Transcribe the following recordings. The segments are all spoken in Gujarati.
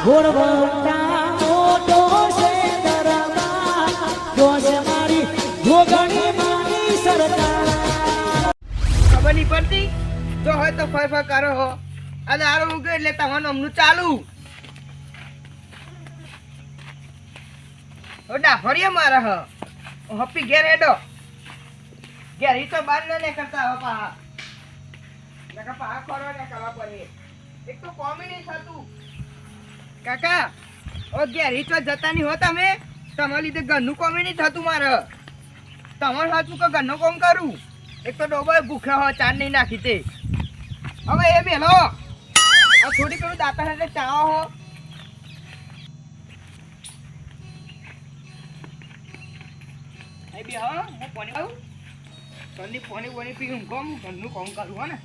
ઘોડવંટા મોટો છે દરબાર જોશ મારી જોગણી માની સરકાર ખબર નહીં પડતી જો હોય તો ફર કરો હો અને આરો ઉગે એટલે તમારું અમનું ચાલુ ઓડા ફરીએ મારા હ હપ્પી ઘેર હેડો ઘેર ઈ તો બાર ને કરતા હો પા નકા પા ખોરો ને કરવા પડે એક તો કોમી નહીં થતું કાકા ઓ ઘેર ઈ તો જતા નહીં હો તમે તમારા લીધે ઘરનું કોમી નહીં થતું મારે તમારે સાચું કે ઘરનું કોમ કરું એક તો ડોબો ભૂખ્યા હોય ચાર નહીં નાખી તે હવે એ મેલો આ થોડી ઘણું દાતા સાથે ચાવો હો એ બી હા હું પાણી આવું ઘરની પાણી પી હું કોમ ઘરનું કોમ કરું હો ને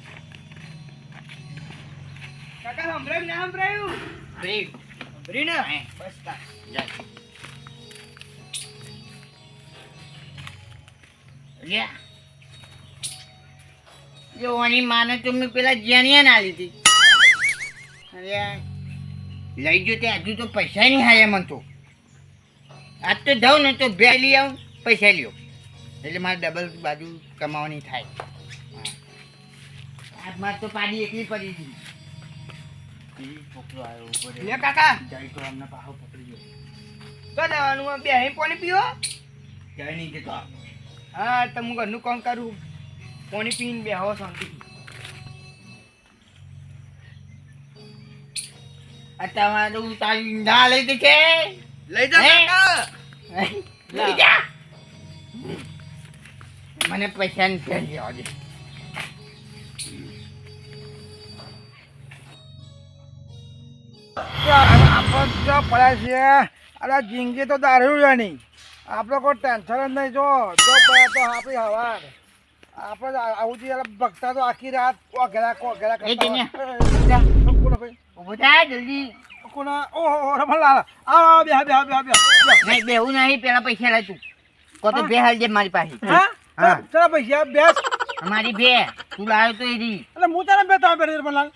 કાકા સંભળાયું ના સંભળાયું બ્રી ને બસ તા યા જોવાની માને તો મેં પેલા જાણ્યા ના લીધી અરે લઈ ગયો તે હજુ તો પૈસા નહીં હાયા મને તો આજ તો જાઉં ને તો બે લઈ આવું પૈસા લ્યો એટલે મારે ડબલ બાજુ કમાવાની થાય આજ મારે તો પાડી એકલી પડી ગઈ છોકરો આવ્યો ઉપર લે કાકા જાય તો અમને પાછો પકડી ગયો તો જવાનું બે પાણી પીવો જાય નહીં કે તો હા તો હું ઘરનું કામ કરું પાણી પીને બેહો શાંતિ આ તમારું તારી ના લઈ ગઈ છે લઈ જા હે? કાકા લઈ જા મને પૈસા નથી લેવા દે આપણે જો પડ્યા છે અરે જિંદગી તો દારૂ છે નહીં આપણે કોઈ ટેન્શન જ નહીં જો પડ્યા તો આપણી હવા આપણે આવું જોઈએ ભક્તા તો આખી રાત ઘેરા એ જઈને. ઉભો થા જલ્દી ઓહો રમણલાલ આ બે નહીં બેવું નહીં પેલા પૈસા લે તું કો તો બે હાલ જે મારી પાસે હા હા. તારા પૈસા બેસ અમારી બે તું લાવ્યો તો એરી એટલે હું તારા બે તો બે રમણલાલ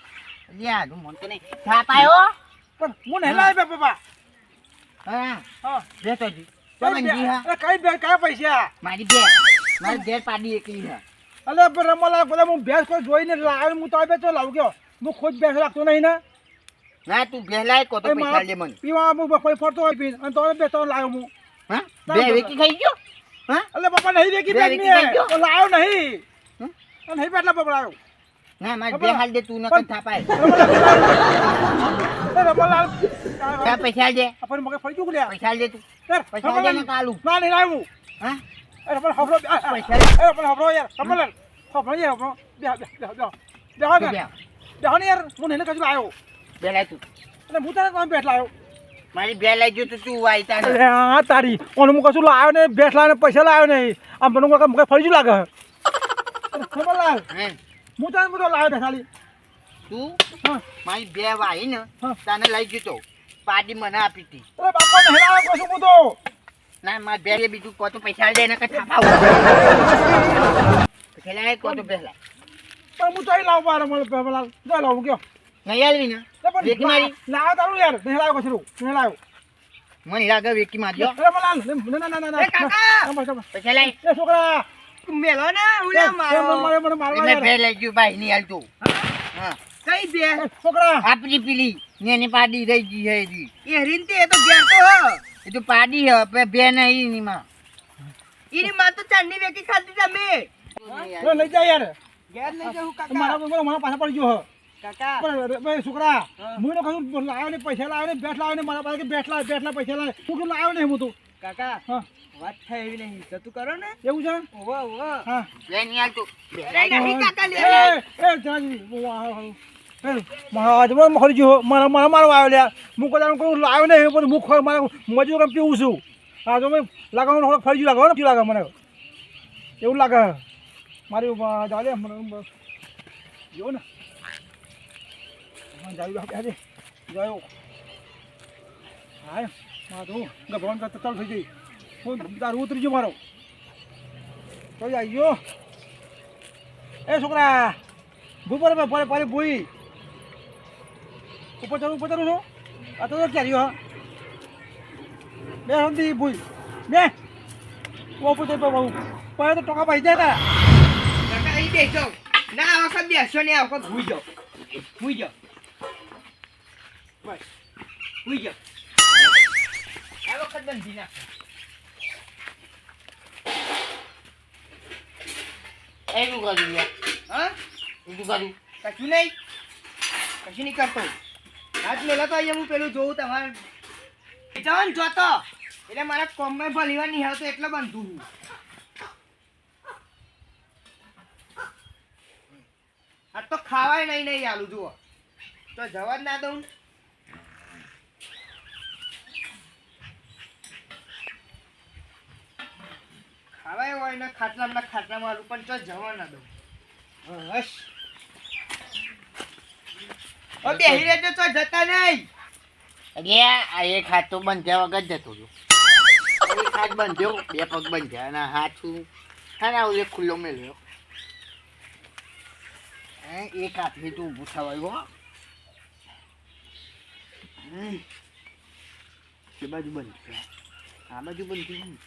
યા તું મન તો નહીં થાપાયો પણ હું નહીં લાવે બે પપ્પા હા હા બેસો જી તમે જી હા અરે કઈ બે કયા પૈસા મારી બે મારી ઘેર પાડી એકલી છે અલે રમણલાલ બધા હું ભેંસ કોઈ જોઈને લાવ્યો હું તો બે તો લાવ ગયો હું ખુદ ભેંસ રાખતો નહીં ને ના તું બેલાય કો તો પૈસા લે મને પીવા હું કોઈ ફરતો હોય પીને અને તો બે તો લાવ્યો હું હા બે વેકી ખાઈ ગયો હા અલે પપ્પા નહીં દેખી બે બેન વેકી ખાઈ ગયો? તો લાવ્યો નહીં હમ? નહીં બેટલા પપ્પા લાવ્યો ના મારી બે હાલ દે તું ન કર થાપાય રમણલાલ તા પૈસા દે આપણે મગે ફરી ચૂક લ્યા પૈસા દે તું પૈસા દે ને કાલું ના નહીં લાવ્યું હા અરે પણ હબરો પૈસા અરે પણ હબરો યાર રમણલાલ હબરો યાર હબરો બે ને યાર હું નહીં કશું લાવ્યો બેલાય તું અને હું તારે તમે બેઠ લાવ્યો મારી બે લઈ ગયો તો તું વાયતા ને અરે હા તારી ઓને હું કશું લાવ્યો ને બેઠ લાવ્યો ને પૈસા લાવ્યો નહીં આમ મને મગે ફરી જ લાગે રમણલાલ હે હું તારે બધો લાવ્યો ને ખાલી તું હા મારી બે વાઈ ને હા. તને લઈ ગયો તો પાડી મને આપી હતી અરે બાપા નહીં લાવ્યો કશું હું તો ના મારી બે બીજું કો તો પૈસા દે ને કે થાપાવ પૈસા લાય કો તો પહેલા પણ હું તો અહીં લાવું પાર રમણલાલ જો લાવું કયો નહીં આલવી ને વેકી મારી લાવ્યો તારું યાર નહીં લાવ્યો કશું નહીં લાવ્યો મને લાગે વેકી મારજો રમણલાલ ના એ કાકા! પૈસા લાય એ છોકરા મેલો ને ઉલા મારો મને મારવા એટલે યાર. બે લઈ ગયું ભાઈ નહીં હાલતું હા કઈ બે એ છોકરા આપણી પીલી ને પાડી રહી ગઈ હે એરી. એ રીનતે એ તો ઘેર તો હ એ તો પાડી હે બે નહીં એની માં ઈની માં તો ચાંદની વેકી ખાધી તમે એ લઈ જા યાર ઘેર લઈ જાઉં મારા કાકા મારા પાછા પડી ગયો કાકા પણ છોકરા હું તો કશું લાવ્યો ને પૈસા લાવ્યો ને બેઠ લાવ્યો ને મારા પાસે બેઠલા પૈસા લાવ્યો હું તો લાવ્યો નહીં હું તો કાકા હા વાત થાય એવી નહીં જતું કરો ને એવું છે ઓવો ઓવો હા બે નહીં હાલતું બે એ લાય નહીં કાકા લે જાજી મારા જમા મખરી જો મારા મારવા આવ્યો લ્યા હું કદાચ કોઈ લાવ્યો નહીં પણ હું મારા મજૂર કામ પીવું છું હા તો મેં લાગવાનું થોડોક ફરજી લાગે ને લાગે મને એવું લાગે મારી જાવ લે મને જો ને જાવી આજે જાયો હા મારા તો ગભરાણ કરતા ચાલુ થઈ ગઈ હું દારૂ ઉતરી ગયો મારો તો આવ્યો એ છોકરા ભૂ પર ભૂઈ ઉપર ચડું છું આ તો કેરીઓ હા બે સમજી ભૂલ બે ઓ પોતે બહુ પણ તો ટોકા પૈસા તારા કાકા અહીં બેસો ના આ વખત બેસો ને આ વખત ભૂઈ જાઓ બસ ભૂઈ જાઓ આ વખત બંધી નાખો એવું કર્યું યાર હા એવું કર્યું કશું નહીં કરતો હાથ મેલા તો અહીંયા હું પેલું જોઉં તમારે જવાન જોતો એટલે મારા કોમમાં ભલીવાર નહીં આવતો એટલે બંધું હું આ તો ખાવાય નહીં આલું જુઓ તો જવા જ ના દઉં ખાવાય હોય ને ખાટલામાં આલું પણ તો જવા ના દઉં બસ ઓ બેહી રહેજો તો જતા નહીં અરે આ એક હાથ તો બંધ્યા વગર જતો રહ્યો એક હાથ બંધ્યો બે પગ બંધ્યા અને હાથું હા ને એક ખુલ્લો મેળ્યો એક હાથથી તું ઊભું થવાયું એ બાજુ બંધ આ બાજુ બંધ થયું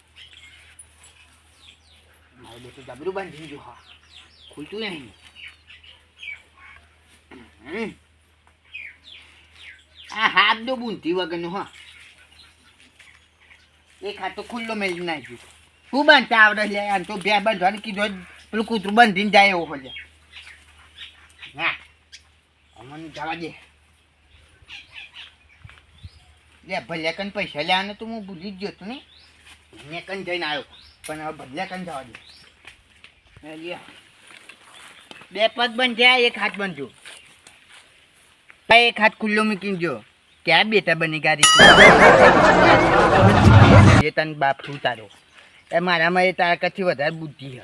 મારે બેટું જબરું બાંધી દીધું હા ખુલતું નહીં આ હાથ દો બુંધી વગરનું હા એક હાથ તો ખુલ્લો મેળવી નાખ્યું શું બાંધતા આવડે લે આમ તો બે બાંધવાનું કીધું પેલું કૂતરું બાંધીને જાય એવો હોય હા અમને જવા દે લે ભલે કન પૈસા લેવાને તો હું ભૂલી જ ગયો હતો ને મેં કન જઈને આવ્યો પણ હવે ભલે કન જવા દે લે બે પગ બંધ્યા એક હાથ બંધ્યો એક હાથ ખુલ્લો મૂકીને જો ક્યાં બેટા બની ગાડી એ તને બાપ શું તારો એ મારામાં એ તારા કરતી વધારે બુદ્ધિ છે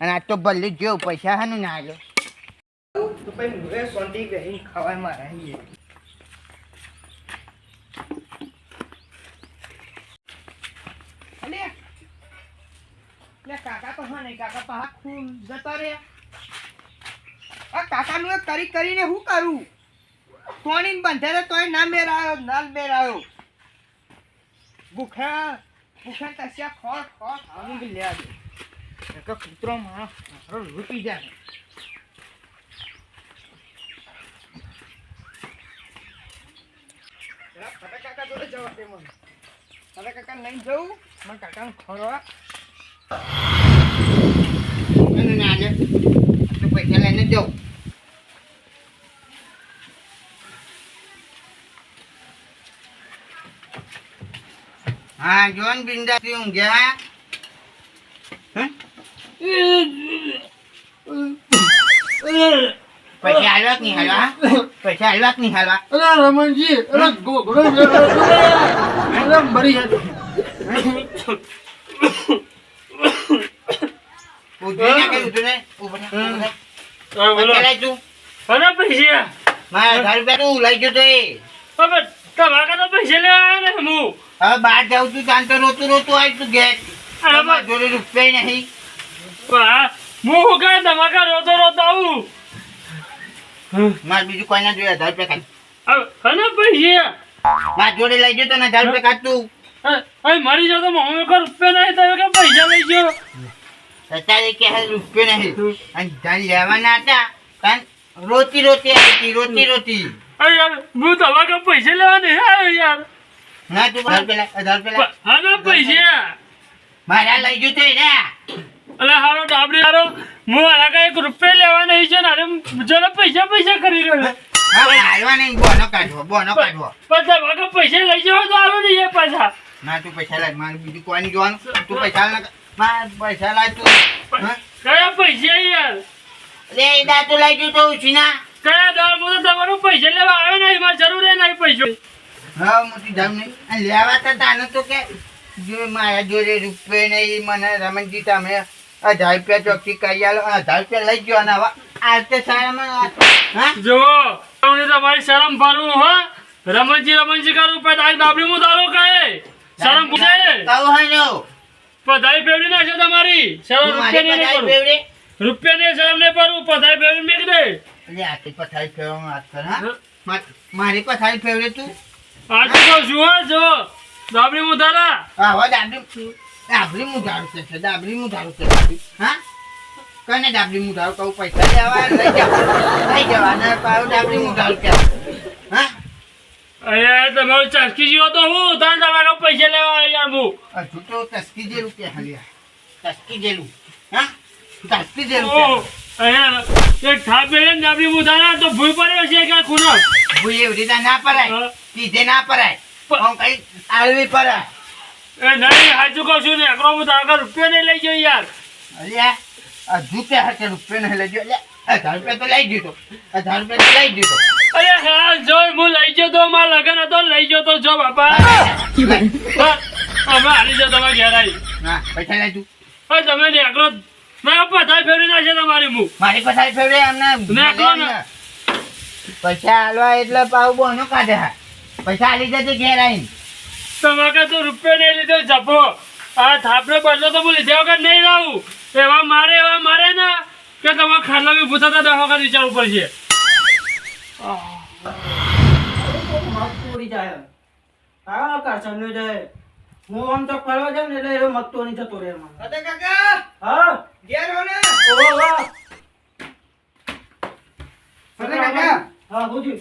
અને આજ તો ભલે જો પૈસા હાનું ના આવ્યો તો પછી મુએ સોંટી ગઈ ખાવાય મારા અહીં અલે લે કાકા તો હા નહીં કાકા પા ખૂન જતા રે આ કાકાનું એક કરીને હું કરું તોણીને બંધેલો તોય ના મેરાયો ભૂખ્યા તસ્યા ખોટ ખાવાનું બી લેવા દે એક કૂતરો મારો લૂંટી જાય કાકા જોડે જવા દે મને હવે કાકા લઈને જવું મને કાકાને ખોરવા ના લે તો પૈસા લઈને જાઉં હા જોન બિંદાસી ઊંઘ્યા પૈસા હાલવા કે નહીં હાલવા પૈસા હાલવા કે નહીં હાલવા અરે રમણજી અરે ગોગડો અરે મરી ઉઠી ના કર્યું તું ને ઉભો થા. પૈસા લાય તું અને પૈસા મારા 1000 રૂપિયા તું લઈ ગયો તો એ હવે તમારા તો પૈસા લેવા આવ્યા ને હું હવે બહાર જાઉં છું ત્યાં તો રોતું આવી તું ઘેર તમારા જોડે રૂપિયા નહીં હું શું કહે ધમાકા રોતો આવું મારે બીજું કોઈ ના જોઈએ 1000 રૂપિયા કાઢ અને પૈસા મારા જોડે લઈ ગયો તો ને 1000 રૂપિયા કાઢ તું અહીં મરી જાવ તો મમ્મી કોઈ રૂપિયા નહીં થયો કે પૈસા લઈ ગયો અત્યારે કે રૂપિયા નહીં અને ધન લેવાના હતા કારણ રોતી આવી યાર હું તમારા પૈસા લેવા નહીં આવ્યો યાર ના તું 1000 રૂપિયા અને પૈસા મારા લઈ ગયો તો ને અલે હારો ડાબડી હારો હું આના કઈ 1 રૂપિયા લેવા નહીં છે ને અરે જરા પૈસા કરી રહ્યો હવે હાલવા નહીં બોનો કાઢવો પણ તમારા પૈસા લઈ જવા તો આલો નહીં પાછા ના તું પૈસા લાય મારે બીજું કોઈ નહીં જોવાનું તું પૈસા ના મારે પૈસા લાય તું હા? કયા પૈસા યાર લે એ દાતું લઈ ગયું તો ઉછીના કયા દાળ હું તો તમારું પૈસા લેવા આવ્યો નહીં મારે જરૂર નહીં પૈસો હા મોટી જામ નહીં અને લેવા તો તાને તો કે જો મારા જોડે રૂપિયા નહીં મને રમણજી તમે 1000 રૂપિયા ચોખ્ખી કરી આલો 1000 રૂપિયા લઈ ગયો અને હવે આ તો સારામાં હા જો તમને તમારી શરમ ભરવું હો રમણજી કરું પણ આ ડાબડી હું દારો કહે શરમ પૂછાય કહું હોય નો પધાઈ ફેવડી નાખશે તમારી શરમ રૂપિયા ને શરમ ને ભરવું પધાઈ ફેવડી મેક દે એટલે આથી પથારી ફેરવાનું વાત કર હા મારી પથારી ફેવરે તું આ તો કહું છું હો, જો દાબડી મુધારા હા હવે દાબડી મુધારું છે દાબડી મુધારું છે દાબડી. હા કને દાબડી મુધારું કહું પૈસા લેવા લઈ જવાના પાછું દાબડી મુધારું કે હા અરે તમારું ચસકી જીવો તો હું તને તમારા પૈસા લેવા યાર હું હજુ તો તસ્કી જેલું કે હાલ્યા તસ્કી જેલું હા તસ્કી જેલું ઓહ, અહીંયા એક થાપ બેને દાબડી મુધારા તો ભૂઈ પડ્યો છે કે ખૂનો ભૂલ એવી રીતે ના પરાય હા. સીધે ના પરાય આમ કઈ આળવી પરાય એ નહીં હાચું કહું છું ને એકરો હું તારા રૂપિયા નહીં લઈ ગયો યાર અલ્યા હજુ તે હાથે રૂપિયા નહીં લઈ ગયો એટલે 1000 રૂપિયા તો લઈ દીધો 1000 રૂપિયા તો લઈ દીધો અરે હા જો હું લઈ ગયો તો મારા લગન હતો લઈ ગયો તો જો બાપા હા, અમે હારી જાઓ તમારા ઘેર આવી હા પૈસા લઈ તું હવે તમે ને એકરો ના પથાઈ ફેરવી નાખશે તમારી મું મારી પછાડી ફેવડે અમને નાખો ને. પૈસા આલવા એટલે પાવ બોનો કાઢે હા પૈસા આલી જજે ઘેર આવીને તમારે તો રૂપિયા નહીં લીધો જપો આ થાપને બદલો તો હું લીધા વગર નહીં રહું એવા મારે ને કે તમારે ખાટલા બી ભૂતા હતા 10 વખત વિચારવું પડશે મગ તોડી જાય હા કાચનો જાય હું આમ તો ફરવા જાઉં ને એટલે એવો મગ તોડી જતો રહે એમાં અરે કાકા હા ઘેર હો ને ઓહો વાહ અરે કાકા હા હુજી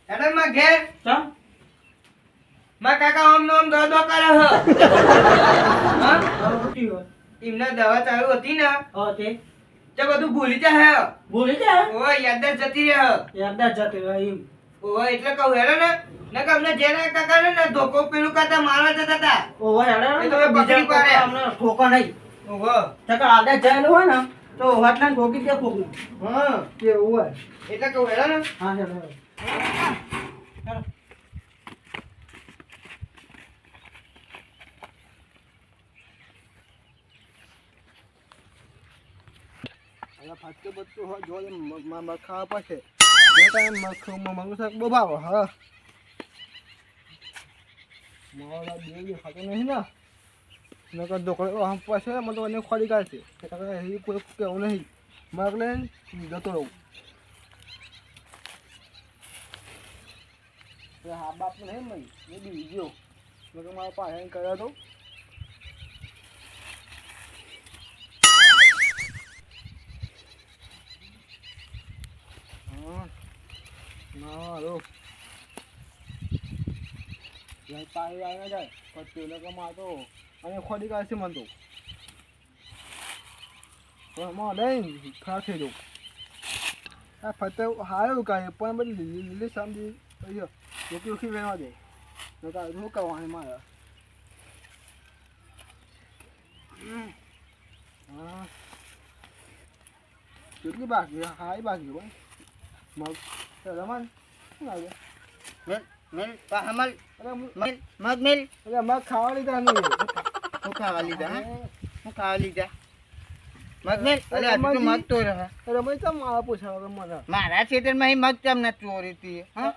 હેડો માં ઘેર ચમ માં કાકા આમ નો આમ દો કરે હ હા હા હુજી હોય એમને દવા ચાલુ હતી ને હા તે બધું ભૂલી જાય બોલી જાય ઓય યાદદાસ્ત જતી રહે યાદદાસ્ત જતી રહે એમ ઓય એટલે કહું હેડો ને કે અમને જેને કાકા ને ધોકો પેલું કરતા મારવા જતા હતા ઓહો હેડે એ તો મેં પકડી પાડ્યા. અમને ઠોકા નહીં ઓહો તકા આદત જાયેલું હોય ને તો વાટલા ઠોકી દે કોકને હા એવું હોય એટલે કહું હેડો ને હા હેડો હેડો ફાટકે બધું હોય જો ખાવા પડશે મંગુ શાક બહુ ભાવ હા મારા બે ખાતો નહીં ને નકર ઢોકળો આમ પાસે મને તો એને ખોરી કાઢશે એ કોઈ કેવું નહીં મારે લઈને જતો રહું હા બાપ નહીં મળી એ બી ગયો નકર મારા પાસે કર્યા તો ના હલો પાણી આવી જાય પછી લોકો મારતો અને ખોડી કાઢશે મને તો એમાં લઈને ખરાબ થઈ જવું આ ફતે સારું કાઢે પણ બધી લીલી સામજી રોકી રોકી વેણવા દે શું કરવાની મારે હા કેટલી બાકી હાઈ બાકી ભાઈ મગ રમણ શું લાગે મિલ પાહમલ અરે મિલ મગ મિલ અરે મગ ખાવા લીધા નહીં હું ખાવા લીધા હા હું ખાવા લીધા મગ મિલ અરે હજુ તો મગ તો રહે અરે મેં ચમ મારા પૂછાવા મને મારા ખેતરમાં મગ ચમ ન ચોરી હતી હા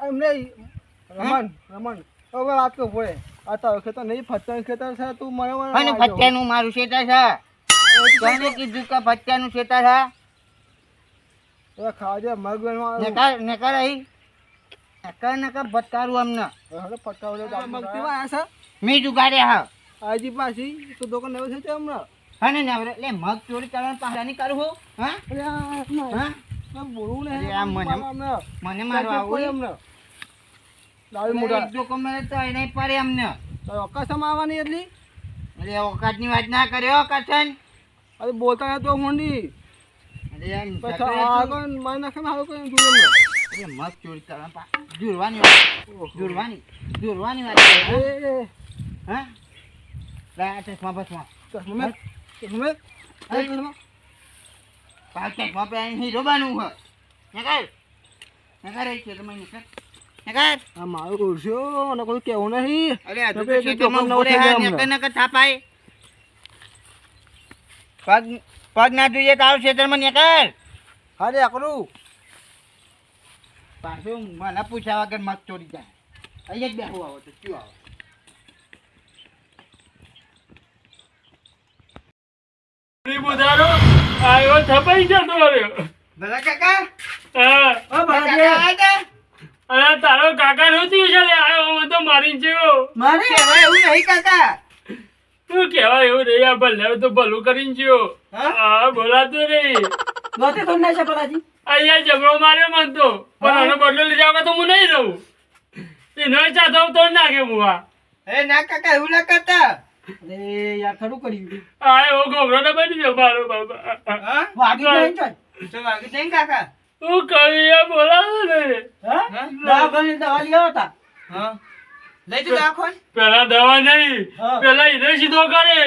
એમને રમણ હવે વાત તો હોય આ તારો ખેતર નહીં ફત્તાનું ખેતર છે તું મને અને ફત્યાનું મારું ખેતર છે કોને કીધું કે ફત્યાનું ખેતર છે ખાવા જાય મગ નકર અહીં નકર ભટકારું અમને હવે ફટાવડે મગ પીવા આવ્યા મી જુગાડ્યા હા છે આજી પાછી તો દુકાન નવે છે હમણાં હા ને નવરે એટલે મગ ચોરી કરવાનું પાછા નહીં કરું હું હા હા બોલવું અરે ને આ મને મારવા આવું હમણાં દાવી મોટા જોકો મળે તો એને પડે અમને અકાશમાં આવવાની એટલી અરે ઓકાતની વાત ના કર્યો કથન અરે બોલતા તો હોંડી અરે આગળ મારી નાખે હારું કઈ જોયું અરે મગ ચોરી કરવા જુરવાની વાત જુરવાની વાત હા લા ચશ્મા બસમાં ચશ્મા પે હીરો બનવું હોય નકર એ ખેતરમાં નકર મારું કરશો અને કોઈ કેવું નહીં અરે આ તો ખેતરમાં ઉભો રહે નકર થાપાય પગ ના જોઈએ તારું ખેતરમાં નકર હા રે આકરું પાછું મને પૂછ્યા વગર મગ ચોરી જાય અહીંયા જ બેહવું આવો તો શું આવો મુધારો આવ્યો થપાઈ જતો રહ્યો ભલા કાકા હા ઓ ભલા કાકા આયા તા? અરે તારો કાકા નહોતી છે લે આવ્યો મારી જેવો મારે કહેવાય એવું નહીં કાકા. તું કહેવાય એવું નહીં આ ભલે તો ભલું કરીને જ્યો હા બોલાતું નહીં ગોતે તો ના છે પલાજી અહીંયા ઝઘડો માર્યો મન તો પણ આનો બદલો લીધા વગર તો હું નહીં રહું એનો ચાતો તો નાખે હું અરે ના કાકા એવું ના કરતા. અરે યાર ખરું કર્યું આ એવો ગોગરો ને બની ગયો મારો બાબા હા વાગી ગયો છે તો વાગી જાય ને કાકા. તું કવિયા બોલાવો ને હા દવાખાને દવા લઈ આવતા હા લઈ જતો આખો ને. પેલા દવા નહીં હા. પેલા એને સીધો કરે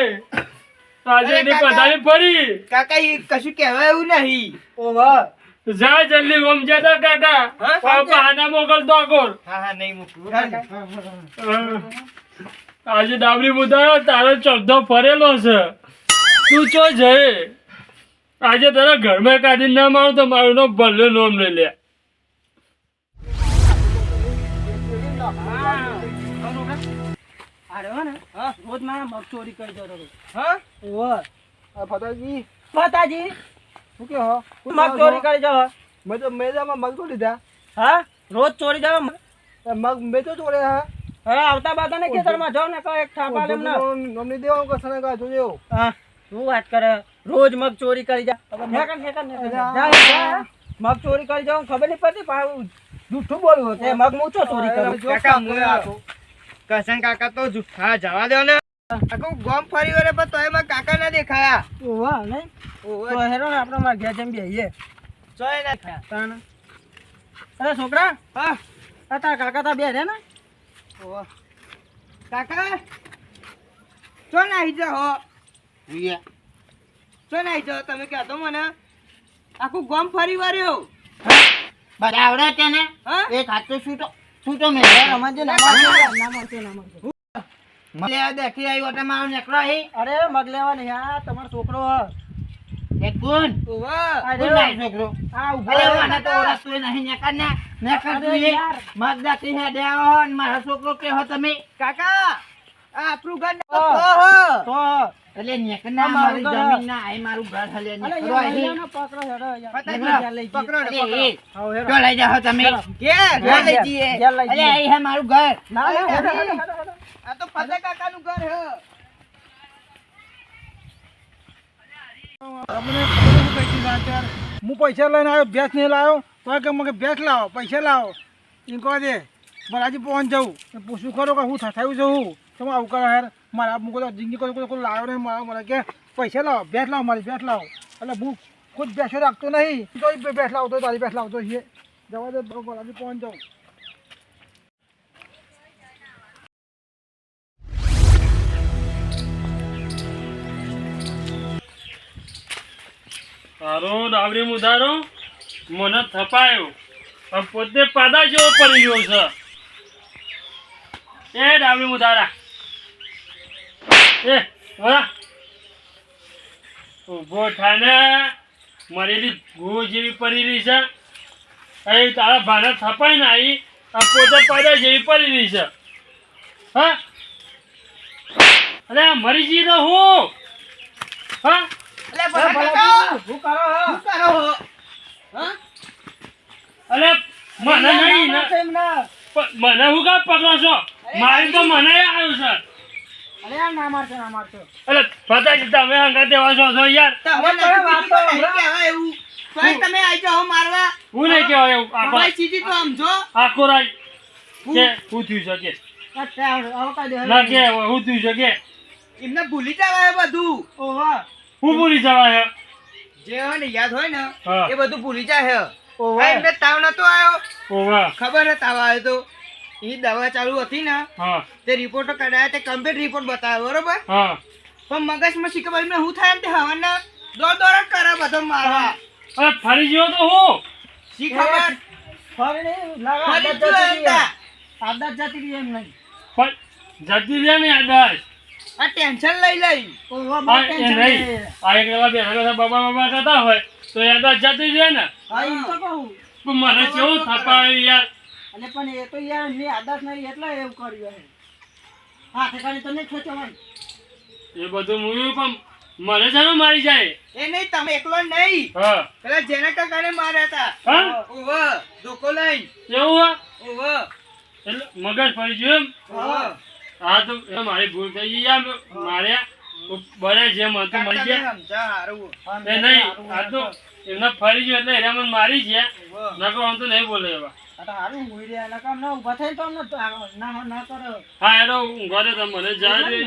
આજે અરે એની કાકા. પથારી પડી કાકા એ કશું કહેવાય એવું નહીં. ઓવા જા જલ્દી ઓમ જતા કાકા હા? આ બહાના મોકલતો આકોર હા હા નહીં મૂકવું કાકા. આજે ડાબરી મુદ્દા તારો ચડતો ફરેલો છે તું ચો જઈ આજે તારા ઘરમાં કાઢી ના મારું તો મારું નામ ભલે નોમ લઈ લે અરે હો ને રોજ મારા મગ ચોરી કરી જતો હતો હા ઓવા આ ફતાજી માતાજી શું કે હો મગ ચોરી કરી જાવ મેં તો મેદામાં મગ તો લીધા હા રોજ ચોરી જાવ મગ મેં તો ચોરે હા હવે આવતા બાતા ને ખેતરમાં જાવ ને કહો એક થાપા લેમ ના નોમની દેવાનું કે સને કા જોજો હા શું વાત કરે રોજ મગ ચોરી કરી જા મગ ચોરી કરી જાવ ખબર નહીં પડતી પાછું જૂઠું બોલવું એ મગ મૂચો ચોરી કર્યો કાકા હું આખું કસન કાકા તો જુઠ્ઠા જવા દો ને. આખું ગામ ફરી વળે પણ તોય મારા કાકા ના દેખાયા. ઓવા નહીં તો હેરો ને આપણે માર ઘેર જેમ બેહીએ ચોય ના થયા. તાણ અરે છોકરા હા આ તારા કાકા તા બે રે ને ઓહો. કાકા ચો નાહી જાઓ ચો નાહી જાઓ તમે કહેતો મને આખું ગામ ફરી વળ્યો. બરાબર છે ને હા એક હાથ તો છૂટો મેં રમાજે નામાજે લેવા દેખી આવ્યો એટલે મારો નેકળો હી અરે મગ લેવા નહીં આ તમારો છોકરો એક ગુણ ઓહો. ગુણ લાય છોકરો આ ઉભો અરે રહ્યો. મને તો ઓળખતું નહીં નેકળ ને નેકળ અરે તું યાર. મગ દાતી હે દેવો ને મારો છોકરો કે હો તમે કાકા આ આપણું ઘર હા. તો તો એટલે નેકળ ના આ મારું મારી ઘર. જમીન ના આય મારું ઘર હલે અરે નેકળો યાર અહીં. લઈ લો ને, પકડો હેડો યાર. પકડો, ઘેર લઈ જઈએ. પકડો ને, અરે પકડો. એ આવો હેડો. જો લઈ જાઓ તમે ઘેર ઘેર લઈ જઈએ. ઘેર લઈ અરે જઈએ. અહીં હે મારું ઘર ના ના હેડો, હેડો, હેડો, હેડો. આ તો ફતે કાકાનું ઘર હે. તમને ખબર શું કહી હતી અત્યારે હું પૈસા લઈને આવ્યો ભેંસ નહીં લાવ્યો તો કે મને ભેંસ લાવો પૈસા લાવો એમ કહો દે બરાજી પહોંચ જવું પૂછું ખરો કે હું થયું છું તમે આવું કરો યાર મારા હું કોઈ જિંદગી કોઈ લાવ્યો નહીં મારા મને કે પૈસા લાવો ભેંસ લાવો મારી ભેંસ લાવો એટલે હું ખુદ ભેંસો રાખતો નહીં તો ભેંસ લાવતો તારી ભેંસ લાવતો છે જવા દે બરાજી પહોંચ જાઉં તારો ડાબરી મુધારો મને થપાયો હવે પોતે પાદા જેવો પડી ગયો છે એ ડાબરી મુધારા એ વળા ઊભો થાને મરેલી ગો જેવી પડી રહી છે અહીં તારા ભાને થપાઈ ને આવી આ પોતે પાદા જેવી પડી રહી છે હા અરે આ મરી જઈ તો હું હા અલે ભલા કાકા શું કરો હો? શું કરો હો? હા અરે મને નહીં ના, ને એમ ના. મને હું કામ પકડો છો મારી તો મને આવ્યું છે અરે યાર ના મારશો, ના મારશો. એટલે ફતાજી તમે હંગા દેવા છો યાર તમે હવે નથી વાત કીધું તો તો નહીં કહેવાય એવું. તોય તમે આઈ જાઓ મારવા. હું નહીં કહેવાય એવું તમારી ચીજી તો સમજો. આખો રાય કે હું થયું શકે આ ત્યાં આવતા દે, ના કે હું થયું શકે એમને ભૂલી જવાય બધું. ઓવા, હું ભૂલી જવાય જે હોય ને યાદ હોય ને હા. એ બધું ભૂલી જાય હે. ઓવા. આ એમને તાવ નતો આવ્યો. ઓવા ખબર હે તાવ આવ્યો તો એ દવા ચાલુ હતી ને હા તે રિપોર્ટો કઢાયા તે કમ્પ્લીટ રિપોર્ટ બતાવ્યો બરોબર હા પણ મગજમાં શીખબર એમને શું થાય ને તે હવાના દોડ દોડ જ કરે બધો મારવા. અરે ફરી ગયો તો હું શી ખબર ફરી નહીં, લાगा, ફરી આદત જો જતી રહી એમના. એમ. આદત જતી રહી એમ નહીં. પણ જતી રહે ને આદાસ આ ટેન્શન લઈ લઈ. ઓવા, બહુ આ એ ટેન્શન નહીં લે. આ એક એવા બેઠા બાબા બાબા કરતા હોય તો એ આદાસ જતી રહે ને હા, એમ તો કહું. પણ મને કેવું થપાયું યાર અને પણ એ તો યાર એમની આદત નહીં એટલે એવું કર્યું હે. હા ઠેકાણે તો નહીં ખેંચવાનું. એ બધું મૂવ્યું પણ મને જાણો મારી જાય એ નહીં તમે એકલો નહીં હા પેલા જેના કાકાને માર્યા હતા. હા ઓવ ધોકો લઈ એવું હા ઓવ એટલે મગજ ફરી ગયું એમ હા. હા તો એ મારી ભૂલ થઈ ગઈ યાર મારે બને જેમ હતું મળી ગયા કાકાને સમજા હારું. એ નહીં આ તો એમને ફરી ગયું એટલે એને મને મારી ગયા નકર આમ તો નહીં બોલે એવા આ તો હારું હોઈ રહ્યા એના કામ ના ઊભા થઈને તો અમને ના કરો હા એનો ઊંઘવા દે તમે મને જાય રે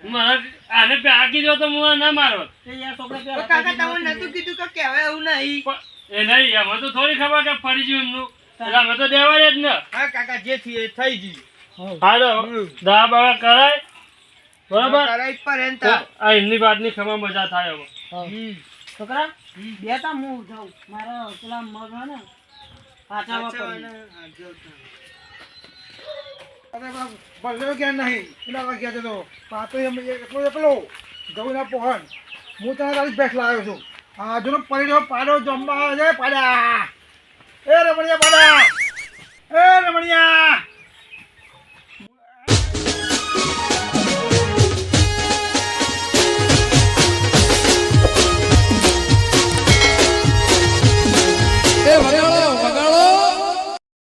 મને આને આકી દો તો હું ના મારો એ યાર છોકરા તો કાકા તમને નતું કીધું કે કહેવાય એવું નહીં. એ નહીં એમાં તો થોડી ખબર કે ફરી ગયું એમનું એટલે અમે તો દેવાય જ ને હા કાકા જે થયું એ થઈ ગયું. હાલો દવા બવા કરાય બરાબર કરાઈ પર એમ તો આ એમની વાતની ખબર મજા થાય હવે હમ. છોકરા બેટા હું જાઉં મારા પેલા મગ હે ને પાછા ભલે ગયા નહીં પેલા વાગ્યા છે તો પાતો એકલો એકલો જવું ના પહોંચ હું તને તારી બેઠ લાવ્યો છું હા જો પડી પાડો જમવા આવે છે પાડ્યા એ રમણિયા પાડ્યા એ રમણિયા